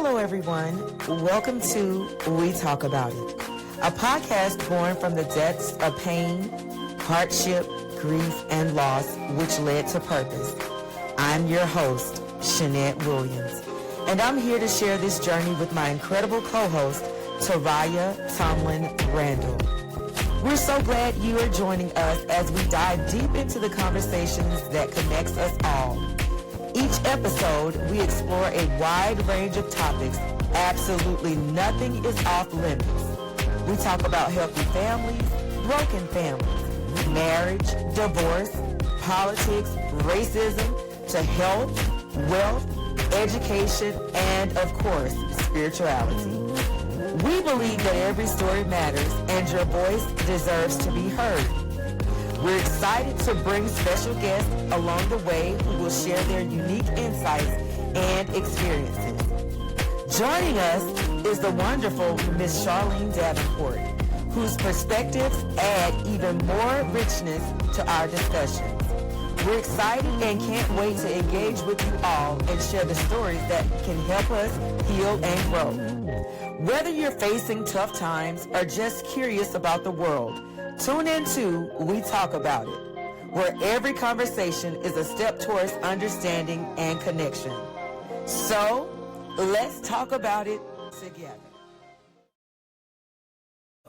Hello, everyone. Welcome to We Talk About It, a podcast born from the depths of pain, hardship, grief, and loss, which led to purpose. I'm your host, Shanette Williams, and I'm here to share this journey with my incredible co-host, Taraya Tomlin Randall. We're so glad you are joining us as we dive deep into the conversations that connects us all. Each episode, we explore a wide range of topics. Absolutely nothing is off limits. We talk about healthy families, broken families, marriage, divorce, politics, racism, to health, wealth, education, and of course, spirituality. We believe that every story matters and your voice deserves to be heard. We're excited to bring special guests along the way who will share their unique insights and experiences. Joining us is the wonderful Miss Charlene Davenport, whose perspectives add even more richness to our discussions. We're excited and can't wait to engage with you all and share the stories that can help us heal and grow. Whether you're facing tough times or just curious about the world, tune in to We Talk About It, where every conversation is a step towards understanding and connection. So, let's talk about it together.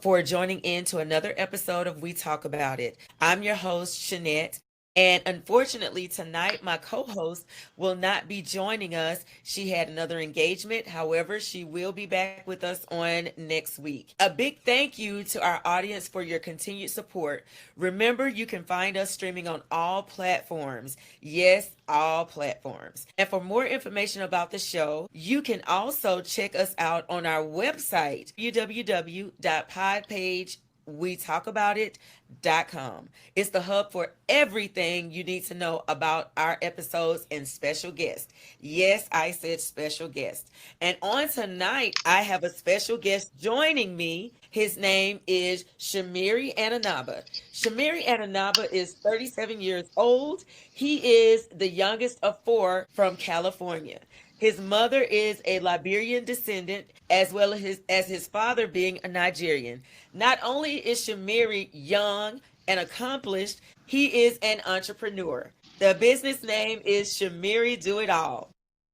For joining in to another episode of We Talk About It. I'm your host, Shanette. And unfortunately, tonight, my co-host will not be joining us. She had another engagement. However, she will be back with us on next week. A big thank you to our audience for your continued support. Remember, you can find us streaming on all platforms. Yes, all platforms. And for more information about the show, you can also check us out on our website, www.podpagewetalkaboutit.com. It's the hub for everything you need to know about our episodes and special guests. Yes, I said special guest. And on tonight, I have a special guest joining me. His name is Shamiri Ananaba. Shamiri Ananaba is 37 years old. He is the youngest of four from California. His mother is a Liberian descendant, as well as his father being a Nigerian. Not only is Shamiri young and accomplished, he is an entrepreneur. The business name is Shamiri Do It All.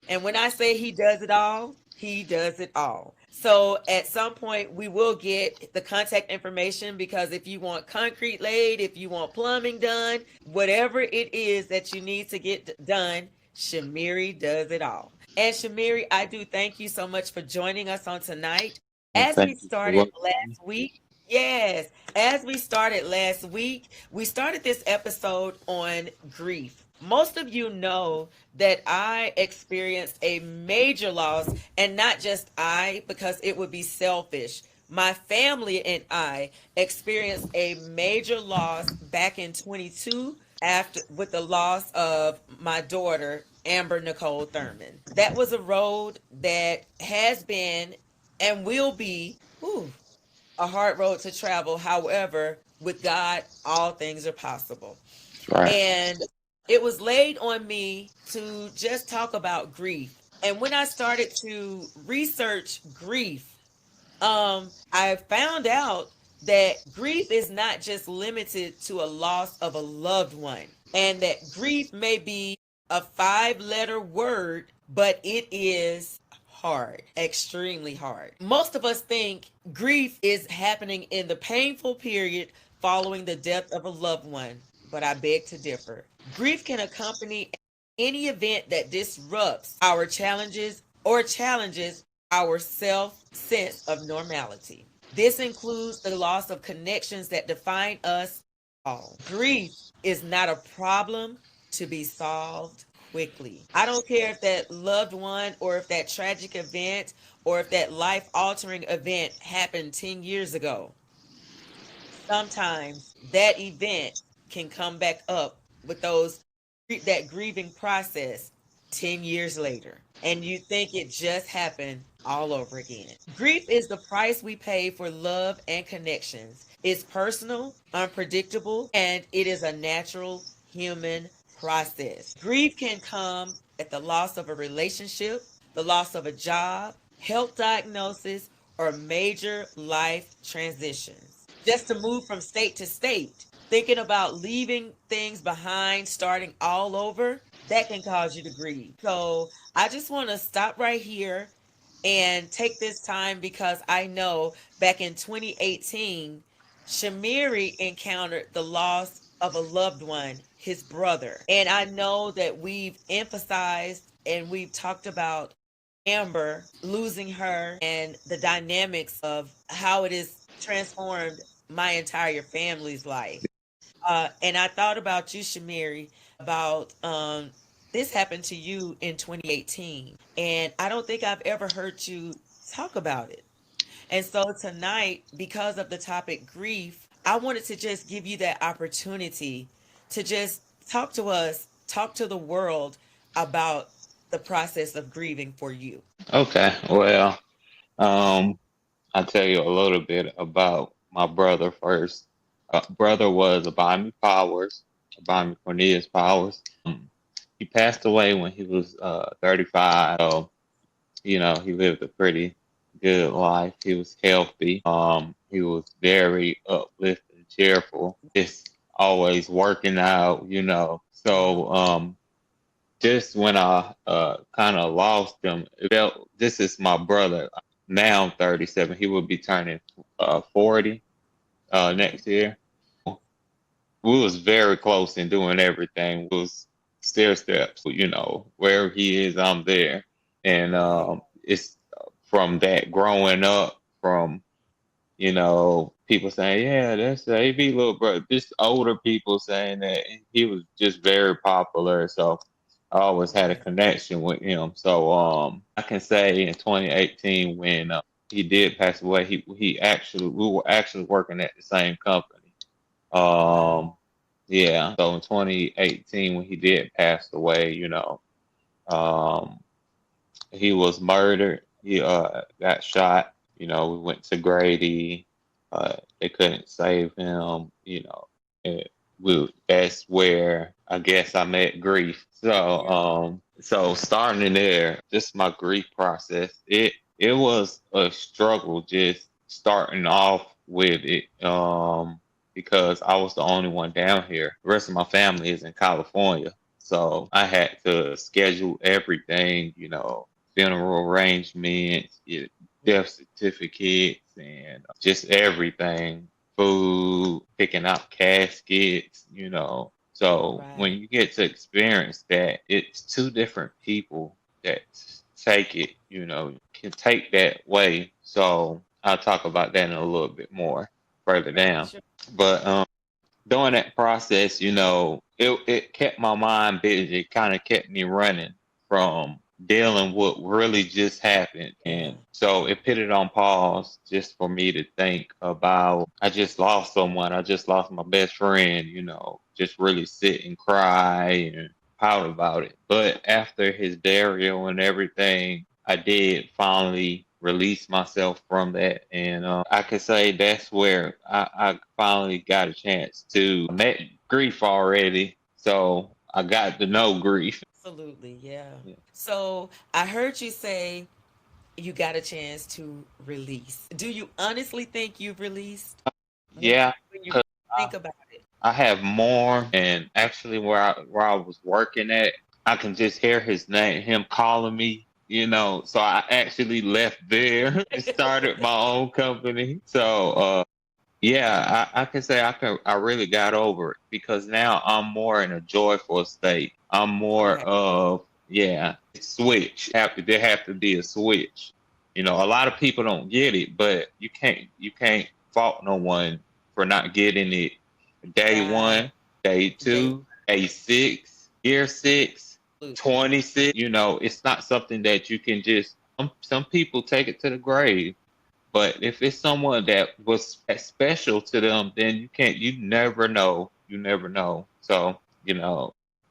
And when I say he does it all, he does it all. So at some point, we will get the contact information, because if you want concrete laid, if you want plumbing done, whatever it is that you need to get done, Shamiri does it all. And Shamiri, I do thank you so much for joining us on tonight. As we started last week, we started this episode on grief. Most of you know that I experienced a major loss, and not just I, because it would be selfish. My family and I experienced a major loss back in 22 with the loss of my daughter, Amber Nicole Thurman. That was a road that has been and will be a hard road to travel. However, with God, all things are possible. Right. And it was laid on me to just talk about grief. And when I started to research grief, I found out that grief is not just limited to a loss of a loved one, and that grief may be a 5-letter word, but it is hard, extremely hard. Most of us think grief is happening in the painful period following the death of a loved one, but I beg to differ. Grief can accompany any event that disrupts our challenges or challenges our self-sense of normality. This includes the loss of connections that define us all. Grief is not a problem to be solved quickly. I don't care if that loved one, or if that tragic event, or if that life-altering event happened 10 years ago. Sometimes that event can come back up with that grieving process 10 years later, and you think it just happened all over again. Grief is the price we pay for love and connections. It's personal, unpredictable, and it is a natural human process. Grief can come at the loss of a relationship, the loss of a job, health diagnosis, or major life transitions. Just to move from state to state, thinking about leaving things behind, starting all over, that can cause you to grieve. So I just want to stop right here and take this time because I know back in 2018, Shamiri encountered the loss of a loved one, his brother. And I know that we've emphasized and we've talked about Amber losing her and the dynamics of how it has transformed my entire family's life. And I thought about you, Shamiri, about this happened to you in 2018. And I don't think I've ever heard you talk about it. And so tonight, because of the topic grief, I wanted to just give you that opportunity to just talk to us, talk to the world about the process of grieving for you. Okay, well, um, I'll tell you a little bit about my brother first. Brother was Abami Powers, Abami Cornelius Powers. He passed away when he was 35. So, he lived a pretty good life. He was healthy. He was very uplifting, cheerful, just always working out. So, just when I kind of lost him, it felt this is my brother. Now I'm 37. He will be turning 40 next year. We was very close in doing everything. We was stair steps. Where he is, I'm there, and Right. it's from that growing up from people saying, yeah, that's AB little brother. Just older people saying that he was just very popular. So I always had a Right. connection with him. So I can say in 2018 when he did pass away, we were actually working at the same company. Wow. Um, yeah. So in 2018 when he did pass away, um, he was murdered. He got shot. We went to Grady. They couldn't save him. That's where I guess I met grief. So Yeah. so starting there, just my grief process. It was a struggle just starting off with it. Because I was the only one down here. The rest of my family is in California. So I had to schedule everything, funeral arrangements, death certificates, and just everything, food, picking out caskets. So when Right. you get to experience that, it's two different people that take it, can take that way. So I'll talk about that in a little bit more further Sure. down. Sure. But during that process, it kept my mind busy. It kind of kept me running from dealing with what really just happened. Yeah. And so it put it on pause just for me to think about, I just lost someone. I just lost my best friend, just really sit and cry and pout about it. But after his burial and everything, I did finally release myself from that. And I could say that's where I finally got a chance to met grief already. So I got to know grief. Absolutely. Yeah. Yeah. So I heard you say you got a chance to release. Do you honestly think you've released when Yeah, when you 'cause think about it? I have more, and actually where I was working at, I can just hear his name, him calling me. So I actually left there and started my own company. So yeah, I can say I really got over it because now I'm more in a joyful state. I'm more Okay. of, yeah, switch. There have to be a switch. A lot of people don't get it, but you can't fault no one for not getting it day Right. one, day They two, day six, year six, absolutely. 26. It's not something that you can just some people take it to the grave. But if it's someone that was special to them, then you never know. You never know. So,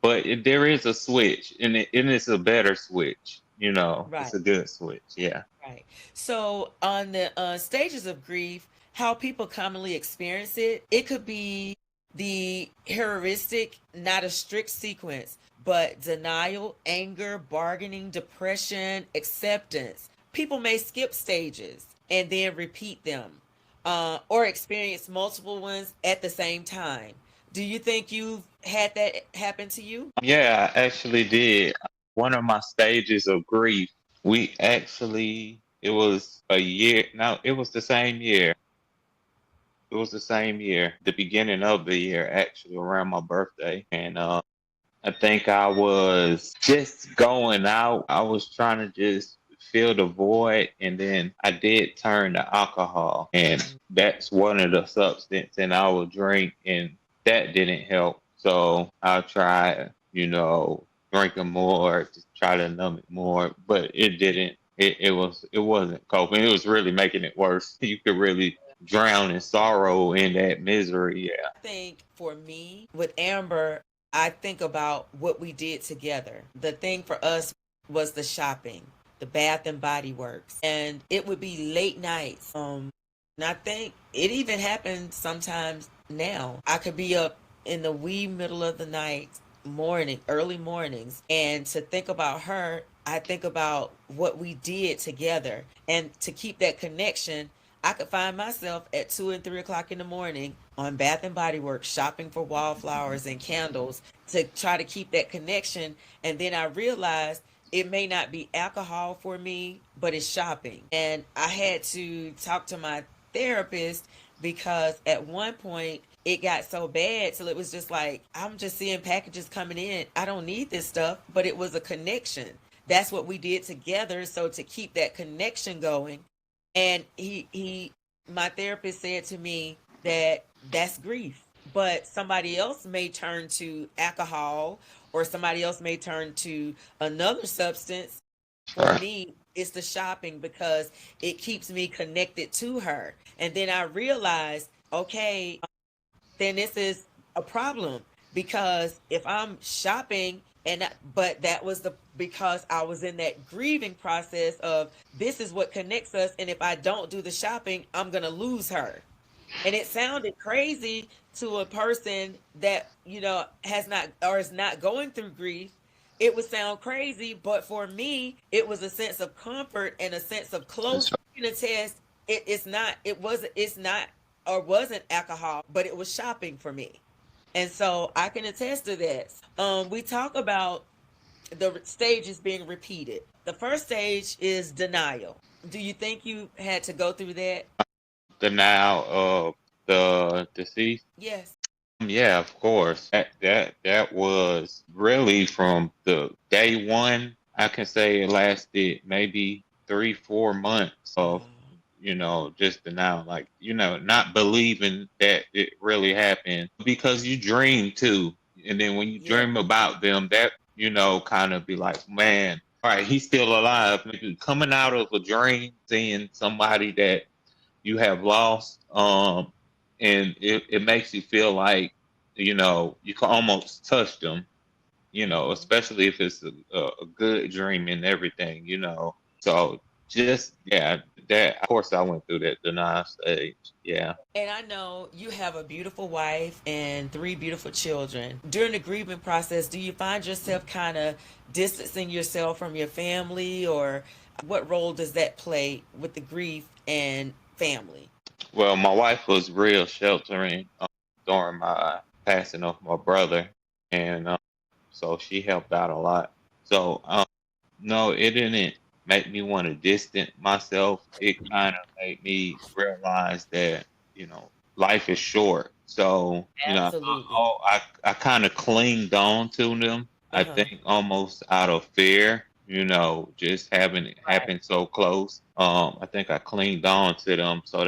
but there is a switch, and it's a better switch. Right. It's a good switch. Yeah. Right. So on the stages of grief, how people commonly experience it, it could be the heuristic, not a strict sequence, but denial, anger, bargaining, depression, acceptance, people may skip stages and then repeat them, or experience multiple ones at the same time. Do you think you've had that happen to you? Yeah, I actually did. One of my stages of grief, we actually, it was a year, no, it was the same year. It was the same year, the beginning of the year, actually, around my birthday. And I think I was just going out. I was trying to just fill the void. And then I did turn to alcohol. And that's one of the substances and I would drink. And that didn't help. So I tried, drinking more to try to numb it more. But it didn't. It wasn't coping. It was really making it worse. You could really drown in sorrow in that misery. Yeah. I think for me, with Amber, I think about what we did together. The thing for us was the shopping, the Bath and Body Works, and it would be late nights. And I think it even happens sometimes now. I could be up in the wee middle of the night, early mornings, and to think about her, I think about what we did together, and to keep that connection. I could find myself at 2 and 3 o'clock in the morning on Bath and Body Works shopping for wallflowers and candles to try to keep that connection. And then I realized it may not be alcohol for me, but it's shopping. And I had to talk to my therapist because at one point it got so bad till it was just like, I'm just seeing packages coming in. I don't need this stuff, but it was a connection. That's what we did together. So to keep that connection going, and my therapist said to me that that's grief, but somebody else may turn to alcohol or somebody else may turn to another substance. For Sure. me, it's the shopping because it keeps me connected to her. And then I realized, okay, then this is a problem because if I'm shopping but that was the because I was in that grieving process of this is what connects us, and if I don't do the shopping, I'm going to lose her. And it sounded crazy to a person that has not or is not going through grief. It would sound crazy, but for me it was a sense of comfort and a sense of That's closure. In a test, it's not or wasn't alcohol, but it was shopping for me. And so I can attest to that. We talk about the stages being repeated. The first stage is denial. Do you think you had to go through that? Denial of the deceased. Yes. Yeah, of course. That was really from the day one. I can say it lasted maybe 3, 4 months of, Oh, just denial, like, not believing that it really happened because you dream too. And then when you yeah. dream about them, that, kind of be like, man, all right, he's still alive. Maybe coming out of a dream, seeing somebody that you have lost, and it makes you feel like, you can almost touch them, Mhm. especially if it's a good dream and everything, So just, yeah, that, of course, I went through that denial stage. Yeah. And I know you have a beautiful wife and three beautiful children. During the grieving process, do you find yourself kind of distancing yourself from your family, or what role does that play with the grief and family? Well, my wife was real sheltering during my passing of my brother, and so she helped out a lot. So no, it didn't make me want to distance myself. It kind of made me realize that, you know, life is short. So, Absolutely. I kind of clinged on to them. I Uh-huh. think almost out of fear, just having it Right. happen so close. I think I clinged on to them. So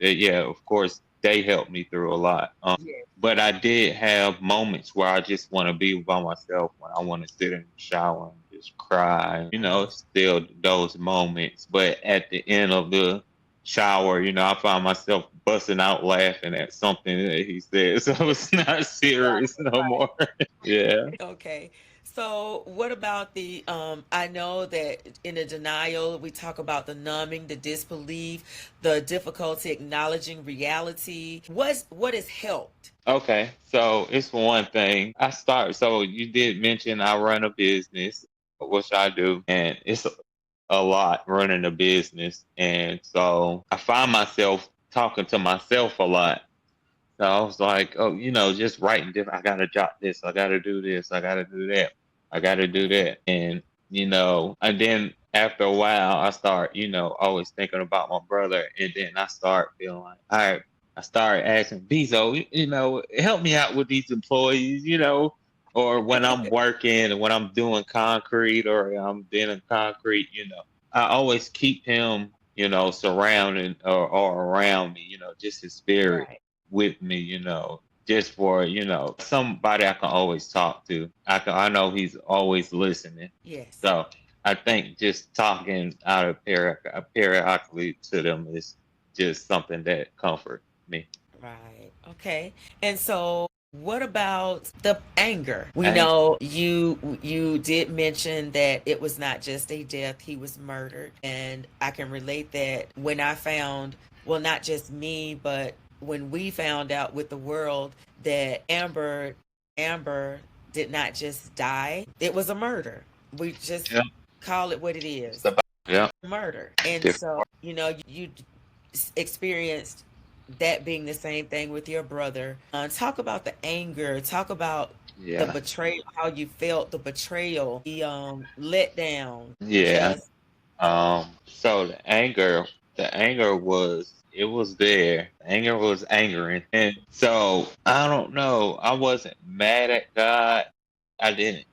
yeah, of course, they helped me through a lot. Yeah. But I did have moments where I just want to be by myself, when I want to sit in the shower and just cry. Still those moments. But at the end of the shower, I find myself busting out laughing at something that he said. So it's not serious no more. Yeah. Okay. So what about the I know that in the denial we talk about the numbing, the disbelief, the difficulty acknowledging reality. What has helped? Okay. So it's one thing. So you did mention I run a business, which I do, and a lot running a business. And so I find myself talking to myself a lot. So I was like, oh, just writing different. I gotta jot this. I gotta do this. I gotta do that. I gotta do Right. that. And then after a while, I start, always thinking about my brother. And then I start feeling like, all right, I started asking Bezo, help me out with these employees, or when I'm working and when I'm doing concrete or I'm doing concrete, I always keep him, surrounding or around me, just his spirit Right. with me, just for, somebody I can always talk to. I know he's always listening. Yes. So I think just talking out of periodically to them is just something that comfort me. Right. Okay. And so what about the anger? We And know you did mention that it was not just a death, he was murdered. And I can relate that when I found, well, not just me, but when we found out with the world that Amber did not just die, it was a murder. We just yeah, call it what it it's is. about yeah, Murder. And different. so, you experienced that being the same thing with your brother. Talk about the anger. Talk about the Yeah, betrayal, how you felt the betrayal, the let down. yeah. Just So the anger was it was there. The anger was angering, and so I don't know. I wasn't mad at God. I didn't,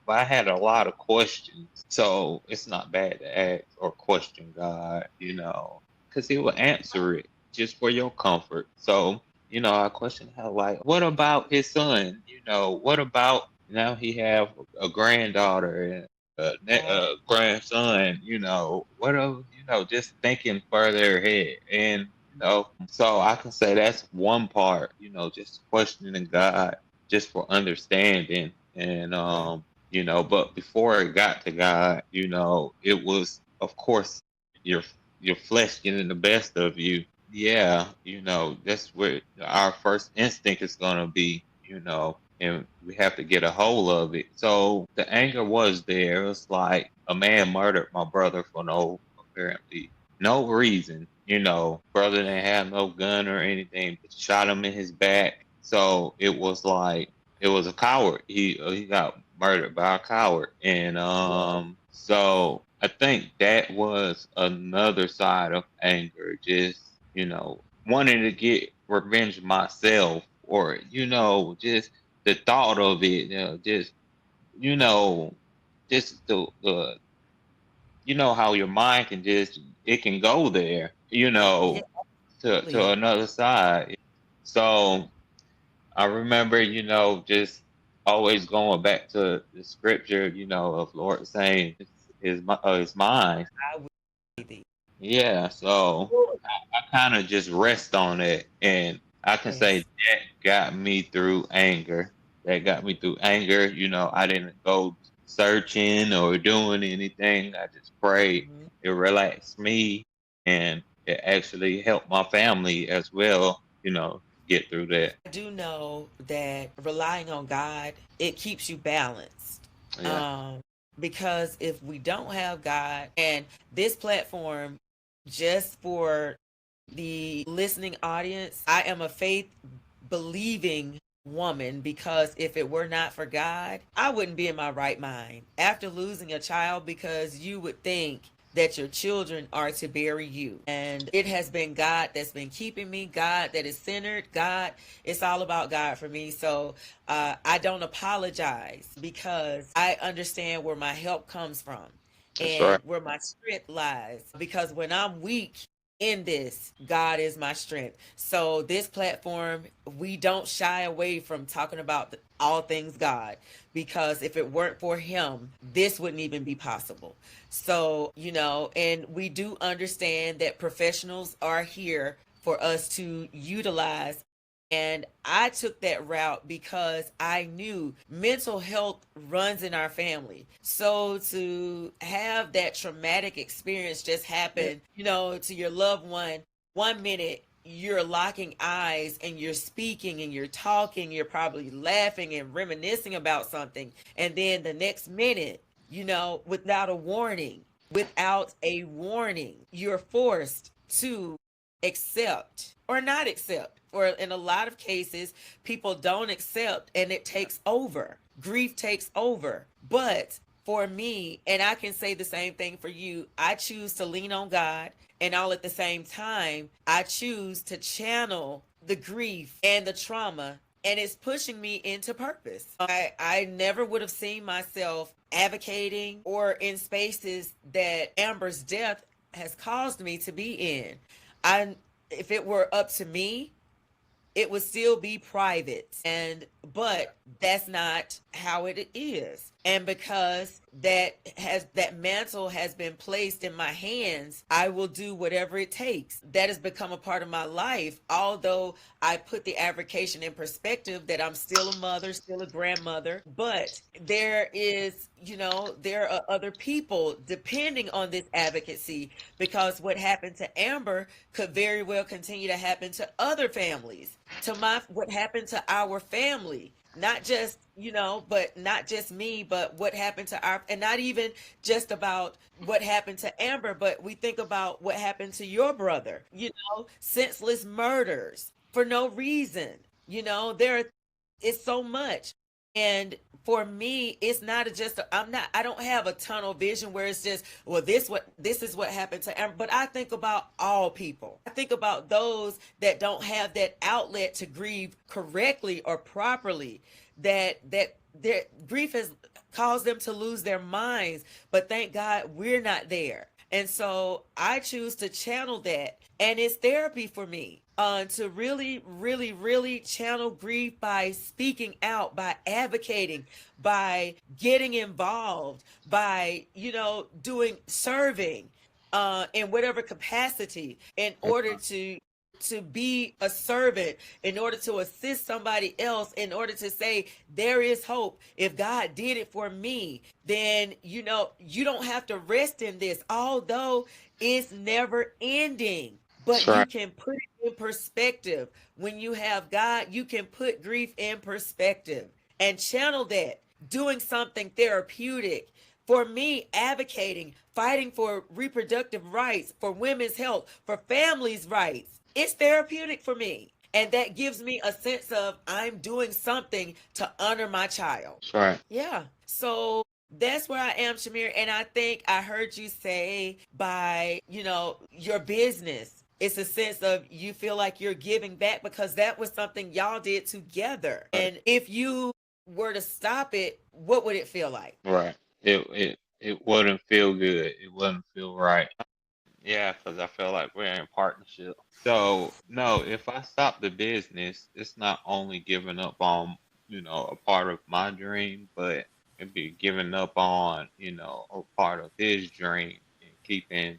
but I had a lot of questions. So it's not bad to ask or question God, because He will answer it just for your comfort. So, I questioned how, like, what about his son? What about now he have a granddaughter right. grandson, what else, just thinking further ahead. And, so I can say that's one part, just questioning God just for understanding. And, Right. but before it got to God, it was, of course, your, your flesh getting the best of you. Yeah, that's where our first instinct is going to be, and we have to get a hold of it. So the anger was there. It was like a man murdered my brother for apparently no reason. Brother didn't have no gun or anything, but shot him in his back. So it was like it was a coward. He got murdered by a coward, and Yeah. so I think that was another side of anger. Just wanting to get revenge myself, or just the thought of it, you know, just the how your mind can just it can go there, Yeah. to Absolutely. another side. So I remember, just always going back to the scripture, of Lord saying his mind. I would be the Yeah, so I kind of just rest on it, and I can say yes. that got me through anger. That got me through anger. I didn't go searching or doing anything. I just prayed. Mhm. It relaxed me, and it actually helped my family as well. Get through that. I do know that relying on God, it keeps you balanced. Yeah, Um, because if we don't have God, and this platform, just for the listening audience, I am a faith believing woman, because if it were not for God, I wouldn't be in my right mind. After losing a child, because you would think that your children are to bury you. And it has been God that's been keeping me, God that is centered, God. It's all about God for me. So I don't apologize, because I understand where my help comes from that's right. and where my strength lies. Because when I'm weak, in this, God is my strength. So this platform, we don't shy away from talking about all things God, because if it weren't for him, this wouldn't even be possible. So, and we do understand that professionals are here for us to utilize. And I took that route because I knew mental health runs in our family. So to have that traumatic experience just Yeah, happen, to your loved one, 1 minute you're locking eyes and you're speaking and you're talking, you're probably laughing and reminiscing about something. And then the next minute, without a warning, without a warning. You're forced to accept or not accept. Or in a lot of cases, people don't accept and it takes over. Grief takes over. But for me, and I can say the same thing for you, I choose to lean on God, and all at the same time, I choose to channel the grief and the trauma, and it's pushing me into purpose. I never would have seen myself advocating or in spaces that Amber's death has caused me to be in. I If it were up to me, it would still be private, and but that's not how it is. And because that mantle has been placed in my hands, I will do whatever it takes. That has become a part of my life, although I put the avocation in perspective that I'm still a mother, still a grandmother. But there is, there are other people depending on this advocacy, because what happened to Amber could very well continue to happen to other families, to what happened to our family. Not just, but not just me, but what happened to and not even just about what happened to Amber, but we think about what happened to your brother, senseless murders for no reason. There is so much. And for me, it's not just I don't have a tunnel vision where it's just, well, this is what happened to Amber. But I think about all people. I think about those that don't have that outlet to grieve correctly or properly, that their grief has caused them to lose their minds. But thank God we're not there. And so I choose to channel that. And it's therapy for me, to really, really, really channel grief by speaking out, by advocating, by getting involved, by, serving in whatever capacity, in order to be a servant, in order to assist somebody else, in order to say there is hope. If God did it for me, then you don't have to rest in this, although it's never ending. That's But you right. can put it in perspective. When you have God, you can put grief in perspective and channel that, doing something therapeutic. For me, advocating, fighting for reproductive rights, for women's health, for families' rights, it's therapeutic for me. And that gives me a sense of I'm doing something to honor my child. That's right. Yeah. So that's where I am, Shamir. And I think I heard you say by, your business, it's a sense of you feel like you're giving back because that was something y'all did together. Right. And if you were to stop it, what would it feel like? Right. It wouldn't feel good. It wouldn't feel right. Yeah, because I feel like we're in partnership. So no, if I stop the business, it's not only giving up on, a part of my dream, but it'd be giving up on, a part of his dream, and keeping,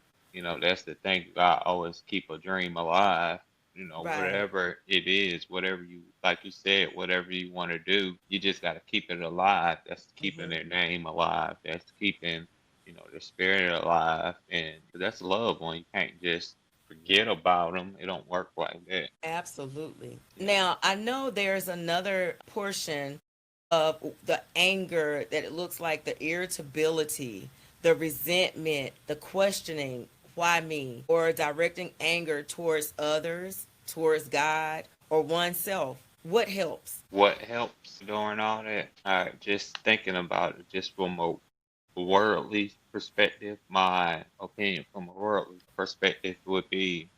that's the thing. God always keep a dream alive. Right. Whatever it is, whatever you, like you said, whatever you want to do, you just got to keep it alive. That's keeping Hmm. their name alive. That's keeping, the spirit alive, and that's love. When you can't just forget about them, it don't work like that. Absolutely. Yeah. Now, I know there's another portion of the anger that it looks like, the irritability, the resentment, the questioning, why me, or directing anger towards others, towards God, or oneself. What helps? What helps during all that? Just thinking about it, just from a worldly perspective, my opinion from a worldly perspective would be,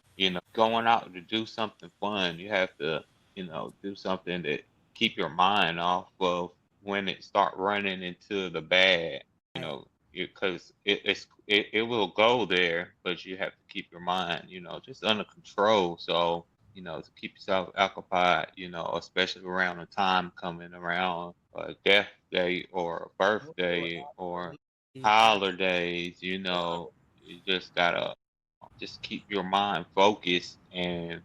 going out to do something fun. You have to, do something to keep your mind off of when it start running into the bad, Right. because it will go there, but you have to keep your mind, just under control. So, to keep yourself occupied, especially around the time coming around a death day or a Oh, birthday or absolutely. holidays, you just gotta just keep your mind focused and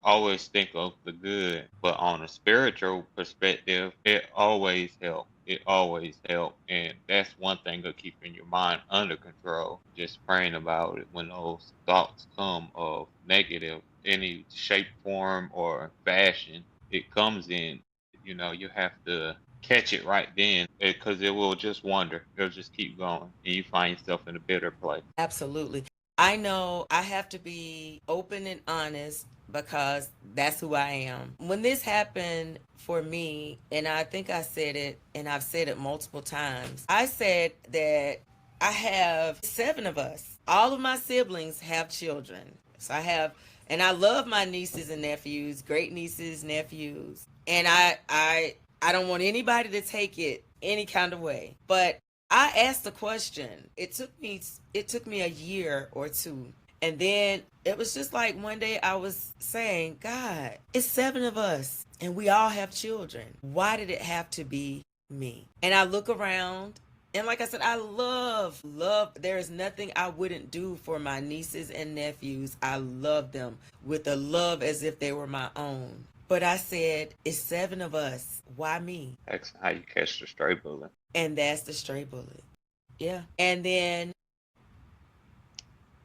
always think of the good. But on a spiritual perspective, it always helps. It always helps. And that's one thing of keeping your mind under control. Just praying about it when those thoughts come of negative, any shape, form, or fashion it comes in. You have to. catch it right then, because it will just wander. It'll just keep going, and you find yourself in a bitter place. Absolutely. I know I have to be open and honest because that's who I am. When this happened for me, and I think I said it, and I've said it multiple times, I said that I have 7 of us. All of my siblings have children. So I have, and I love my nieces and nephews, great nieces, nephews. And I don't want anybody to take it any kind of way. But I asked the question. It took me a year or two. And then it was just like one day I was saying, God, it's 7 of us and we all have children. Why did it have to be me? And I look around, and like I said, I love, there is nothing I wouldn't do for my nieces and nephews. I love them with a love as if they were my own. But I said, it's 7 of us. Why me? That's how you catch the stray bullet. And that's the stray bullet. Yeah. And then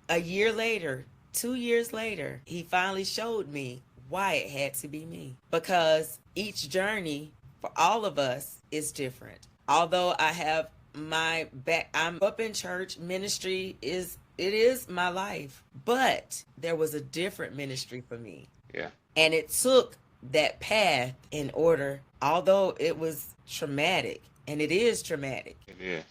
a year later, 2 years later, he finally showed me why it had to be me. Because each journey for all of us is different. Although I have my back, I'm up in church, ministry is my life. But there was a different ministry for me. Yeah. And it took that path in order, although it was traumatic, and it is traumatic. It is.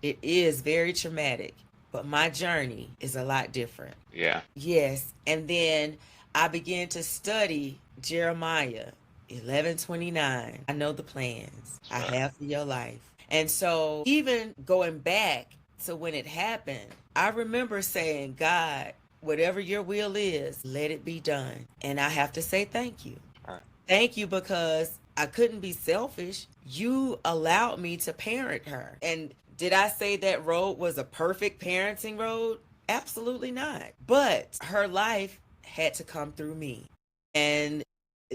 It is very traumatic, but my journey is a lot different. Yeah. Yes. And then I began to study Jeremiah 11:29. I know the plans I have for your life. And so even going back to when it happened, I remember saying, God, whatever your will is, let it be done. And I have to say thank you. Right. Thank you, because I couldn't be selfish. You allowed me to parent her. And did I say that road was a perfect parenting road? Absolutely not. But her life had to come through me. And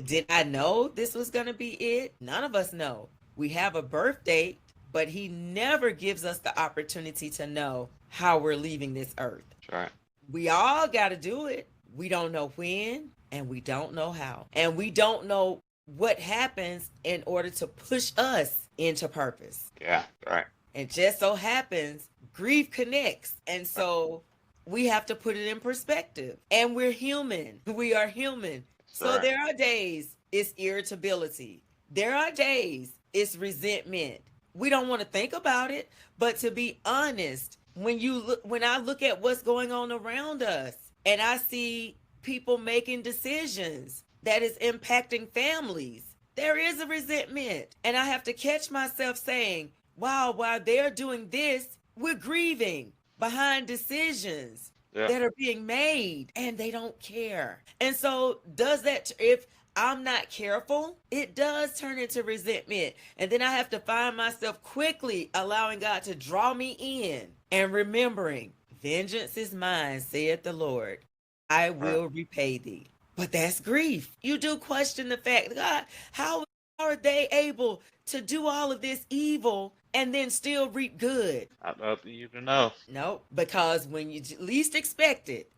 did I know this was going to be it? None of us know. We have a birth date, but he never gives us the opportunity to know how we're leaving this earth. That's right. We all got to do it. We don't know when, and we don't know how. And we don't know what happens in order to push us into purpose. Yeah, right. And just so happens, grief connects. And so we have to put it in perspective. And we're human. We are human. So there are days it's irritability. There are days it's resentment. We don't want to think about it, but to be honest, when I look at what's going on around us and I see people making decisions that is impacting families, there is a resentment. And I have to catch myself saying, wow, while they're doing this, we're grieving behind decisions that are being made, and they don't care. And so if I'm not careful, it does turn into resentment. And then I have to find myself quickly allowing God to draw me in and remembering, vengeance is mine, saith the Lord. I will repay thee. But that's grief. You do question the fact, God, how are they able to do all of this evil and then still reap good? I'd love for you to know. No, because when you least expect it,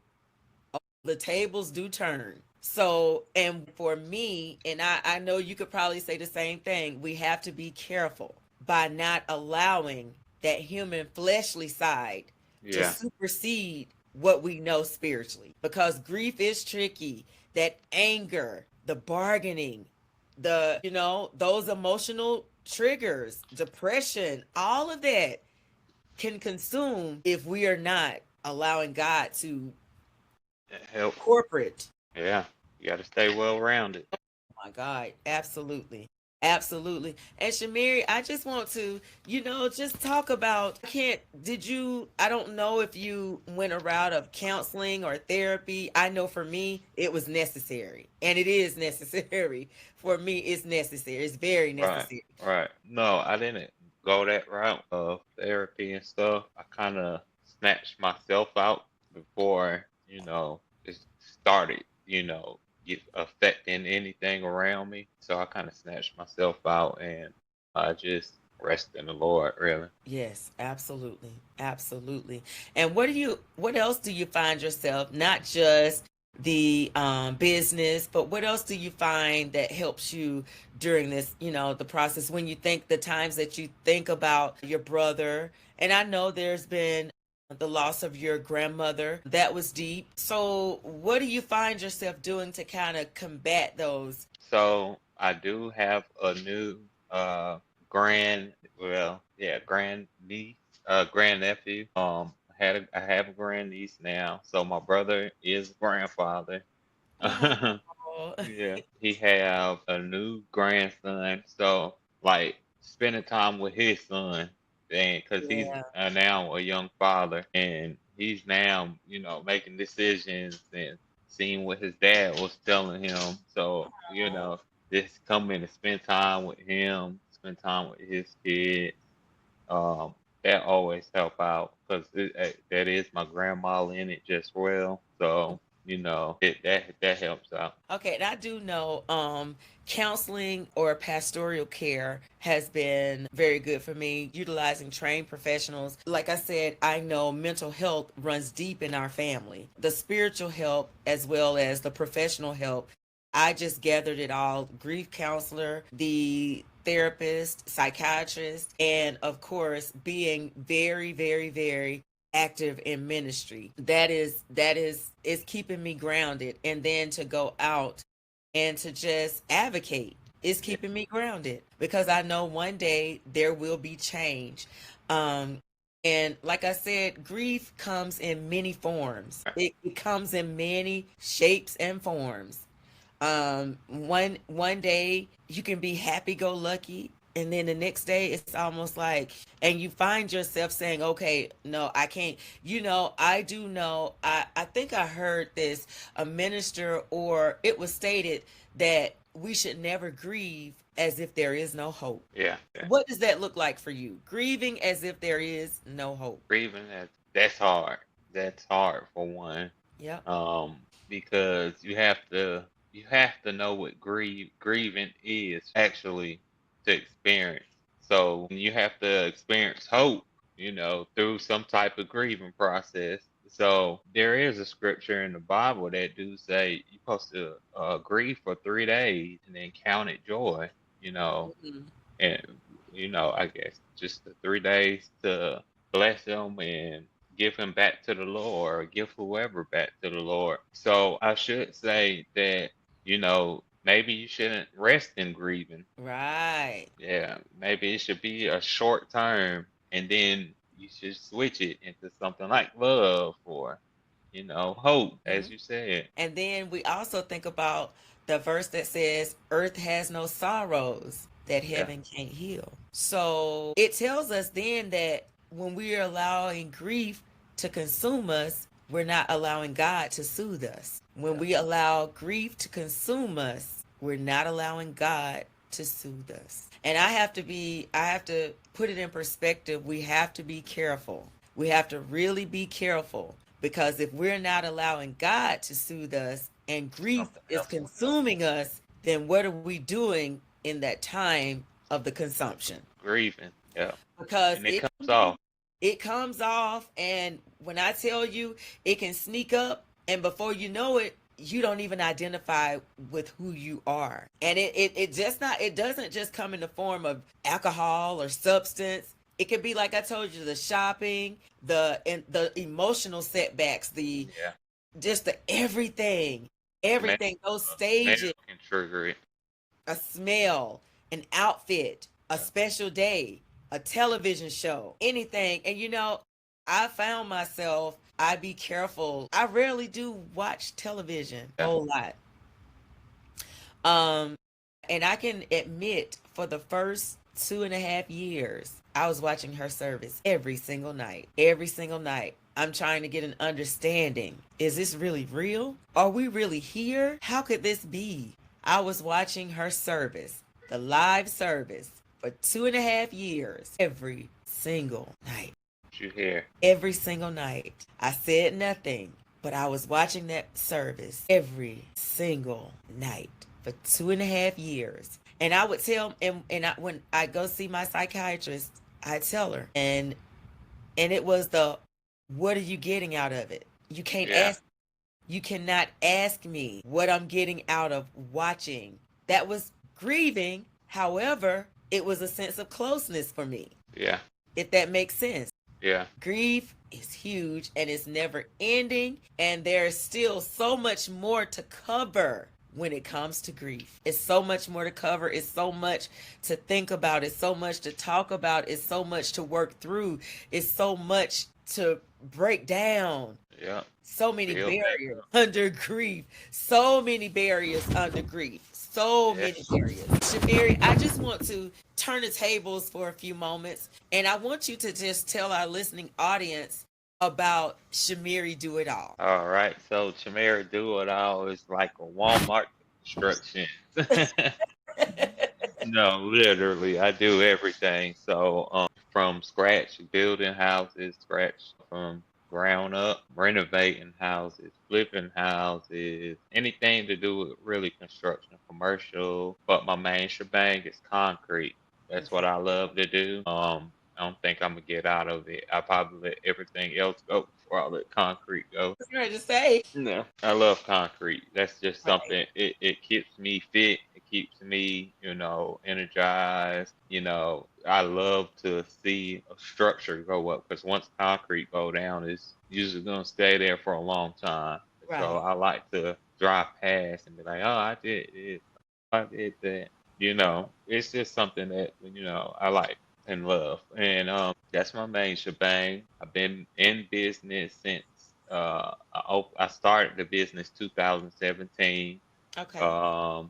the tables do turn. So, and for me, and I know you could probably say the same thing, we have to be careful by not allowing that human fleshly side to supersede what we know spiritually. Because grief is tricky. That anger, the bargaining, those emotional triggers, depression, all of that can consume if we are not allowing God to help. Corporate. Yeah, you got to stay well rounded. Oh my God, absolutely. Absolutely. And Shamiri, I just want to, just talk about, I don't know if you went a route of counseling or therapy. I know for me, it was necessary. And it is necessary. For me, it's necessary. It's very necessary. Right. No, I didn't go that route of therapy and stuff. I kind of snatched myself out before, it started, affecting anything around me. So I kind of snatched myself out and I just rest in the Lord, really. Yes, absolutely. Absolutely. And what else do you find yourself, not just the business, but what else do you find that helps you during this, the process when you think the times that you think about your brother? And I know there's been the loss of your grandmother. That was deep. So what do you find yourself doing to kind of combat those? So I do have a new grand, well, yeah, grand niece, grand nephew. I have a grand niece now. So my brother is grandfather. Oh. Yeah, he have a new grandson. So like spending time with his son, and because he's Yeah. now a young father, and he's now making decisions and seeing what his dad was telling him. So just coming to spend time with him, spend time with his kids. Um, that always help out because that is my grandma in it just well. So that helps out. Okay, and I do know counseling or pastoral care has been very good for me, utilizing trained professionals. Like I said, I know mental health runs deep in our family, the spiritual help as well as the professional help. I just gathered it all: grief counselor, the therapist, psychiatrist, and of course, being very, very, very active in ministry. That is keeping me grounded, and then to go out and to just advocate is Yeah, keeping me grounded because I know one day there will be change. um and like I said, grief comes in many forms. It comes in many shapes and forms. One day you can be happy go lucky, and then the next day it's almost like, and you find yourself saying, okay, no, I can't. I do know, I think I heard this, a minister, or it was stated that we should never grieve as if there is no hope. yeah, yeah. What does that look like for you, grieving as if there is no hope? Grieving that's hard. That's hard for one. Yep. Because you have to know what grieving is actually to experience. So you have to experience hope, through some type of grieving process. So there is a scripture in the Bible that do say you're supposed to grieve for 3 days and then count it joy, you know, Mhm. and I guess just the 3 days to bless him and give him back to the Lord, or give whoever back to the Lord. So I should say that maybe you shouldn't rest in grieving. Right. Yeah, maybe it should be a short term, and then you should switch it into something like love, or hope, as Mhm. you said. And then we also think about the verse that says, earth has no sorrows that Yeah, heaven can't heal. So it tells us then that when we are allowing grief to consume us, we're not allowing God to soothe us. When yeah, we allow grief to consume us, we're not allowing God to soothe us. And I have to put it in perspective. We have to be careful. We have to really be careful, because if we're not allowing God to soothe us and grief something is else. consuming us, then what are we doing in that time of the consumption? Grieving, yeah, Because and it comes off. it comes off, and when I tell you, it can sneak up, and before you know it, you don't even identify with who you are. And it doesn't just come in the form of alcohol or substance. It could be, like I told you, the shopping, the emotional setbacks, the Yeah, just the everything, smell, everything, those smell stages, can trigger it. a smell, an outfit, a Yeah, special day, a television show, anything. And I found myself, I be careful. I rarely do watch television a yeah. whole lot. Um, and I can admit, for the first 2.5 years, I was watching her service every single night. Every single night. I'm trying to get an understanding. Is this really real? Are we really here? How could this be? I was watching her service, the live service, for 2.5 years, every single night. What you hear? Every single night. I said nothing, but I was watching that service every single night for 2.5 years. And I would tell, when I go see my psychiatrist, I tell her, and it was the, what are you getting out of it? You can't Yeah, ask. You cannot ask me what I'm getting out of watching. That was grieving. However, it was a sense of closeness for me, Yeah. if that makes sense. Yeah. Grief is huge and it's never ending, and there's still so much more to cover when it comes to grief. It's so much more to cover. It's so much to think about. It's so much to talk about. It's so much to work through. It's so much to break down. Yeah. So many Feel barriers under grief. So many barriers under grief. So many Yes. barriers. Shamiri, I just want to turn the tables for a few moments, and I want you to just tell our listening audience about Shamiri Do It All. All right. So Shamiri Do It All is like a Walmart construction. No, literally, I do everything. So, from scratch, building houses, scratch from ground up, renovating houses, flipping houses, anything to do with really construction, commercial. But my main shebang is concrete. That's what I love to do. I don't think I'm gonna get out of it. I probably let everything else go before I let concrete go. That's right to say. No, I love concrete. That's just Right. something. It keeps me fit. It keeps me, energized. I love to see a structure go up because once concrete go down, it's usually gonna stay there for a long time. So Right. I like to drive past and be like, oh, I did this, I did that. It's just something that I like and love, and that's my main shebang. I've been in business since I started the business 2017. Okay.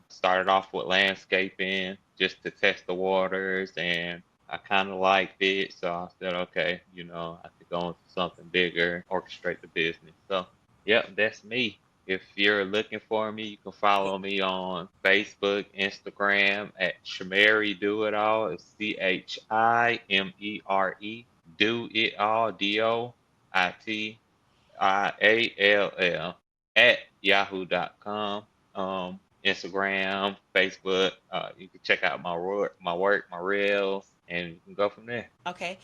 Started off with landscaping just to test the waters, and I kind of liked it, so I said, okay, I could go into something bigger, orchestrate the business. So, yep, that's me. If you're looking for me, you can follow me on Facebook, Instagram at Shamiri Do It All. It's Chimere, Do It All, DOITIALL at yahoo.com. Instagram, Facebook. You can check out my work, my reels, and you can go from there. Okay.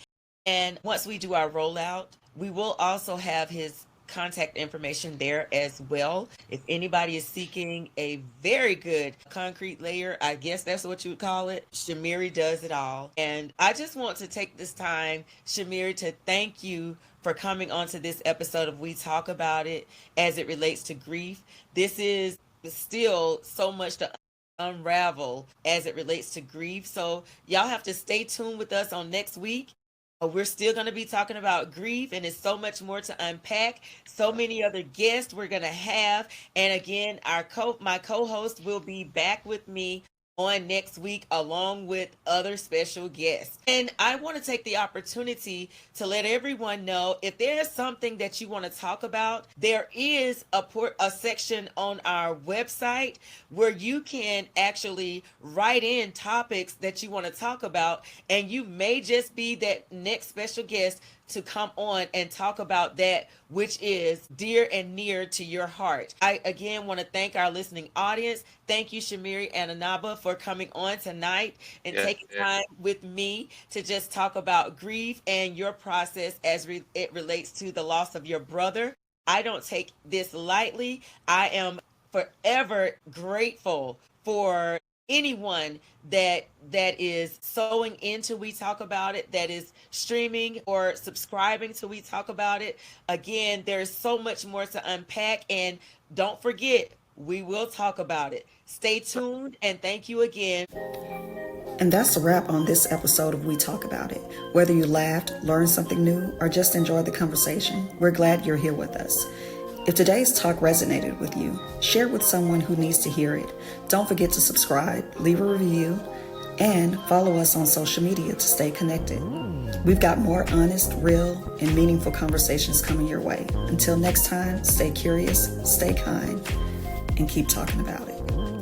And once we do our rollout, we will also have his contact information there as well. If anybody is seeking a very good concrete layer, I guess that's what you would call it, Shamiri does it all. And I just want to take this time, Shamiri, to thank you for coming onto this episode of We Talk About It as it relates to grief. This is still so much to unravel as it relates to grief. So y'all have to stay tuned with us on next week. We're still going to be talking about grief, and it's so much more to unpack. So many other guests we're going to have. And again, my co-host will be back with me on next week along with other special guests. And I want to take the opportunity to let everyone know if there's something that you want to talk about, there is a section on our website where you can actually write in topics that you want to talk about, and you may just be that next special guest to come on and talk about that which is dear and near to your heart. I again want to thank our listening audience. Thank you, Shamiri and Anaba, for coming on tonight and taking time with me to just talk about grief and your process as it relates to the loss of your brother. I don't take this lightly. I am forever grateful for anyone that is sewing into We Talk About It, that is streaming or subscribing to We Talk About It. Again, there's so much more to unpack, and don't forget, we will talk about it. Stay tuned, and thank you again. And that's a wrap on this episode of We Talk About It. Whether you laughed, learned something new, or just enjoyed the conversation, we're glad you're here with us. If today's talk resonated with you, share it with someone who needs to hear it. Don't forget to subscribe, leave a review, and follow us on social media to stay connected. We've got more honest, real, and meaningful conversations coming your way. Until next time, stay curious, stay kind, and keep talking about it.